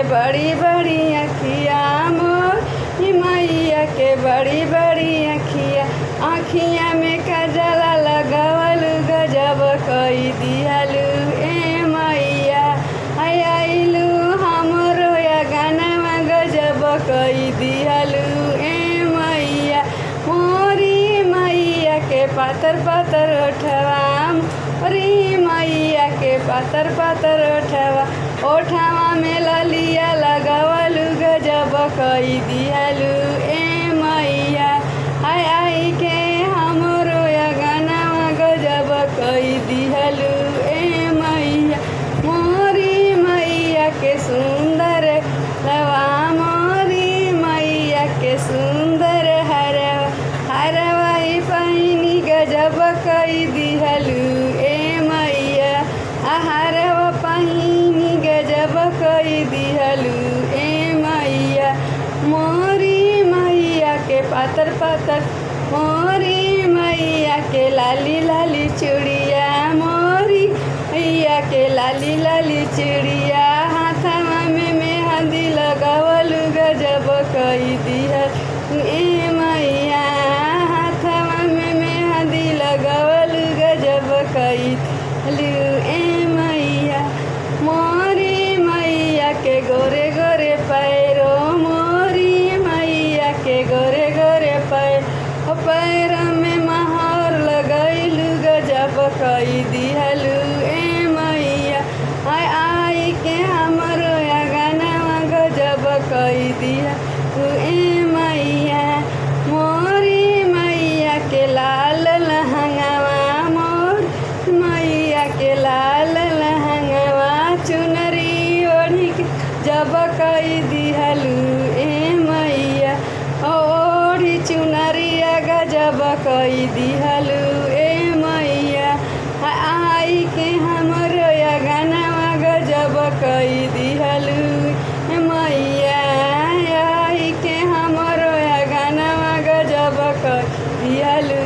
बड़ी बड़ी अखिया मोर मैया के बड़ी बड़ी अखिया। आँखिया में कजला लगवलू गजब कई दिहलू ए मैया। आइलू हमरो या गाना गजब कई दिहलू ए मैया। मोरी मैया के पातर पातर ओठवा मोरी मैया के पातर पातर ओठवा। ओठवा में ललिया लगवलू गजब कई दिहलू ए मैया। आई के हमरो या गाना गजब कई दिहलू ए मैया। मोरी मैया के सुंदर लवा मोरी मैया के सुंदर हरवा। हरवा पहिनी गजब कई दिहलू ए मैया। हरवा पहिनी गजब कई दिहलू ए मैया। मोरी मैया के पातर पातर मोरी मैया के लाली लाली चूड़िया। मोरी मैया के लाली लाली चूड़िया। हाथवा में मेहंदी लगवलू गजब कई दिहलू ए मैया। हाथवा में मेहंदी लगवलू गजब कई दिहलू ए मैया। मोरी मैया के गोरे गोरे पैरो मोरी मैया के गोरे गोरे पैर में महर लगैलू गजब कई दिहलू ए मैया। आई के हमरो या गाना गजब कई दिहलू ए मैया। मोरी मैया के लाल लहंगवा मोर मैया के लाल लहंगवा। चुनरी ओढ़ी के जब कई दिहलू ए मैया। ओढ़ी चुनरिया गजब कई दिहलू ए मैया। आई के हमरो या गाना गजब कई दिहलू ए मैया। आई के हमरो या गाना गजब कई दिहलू।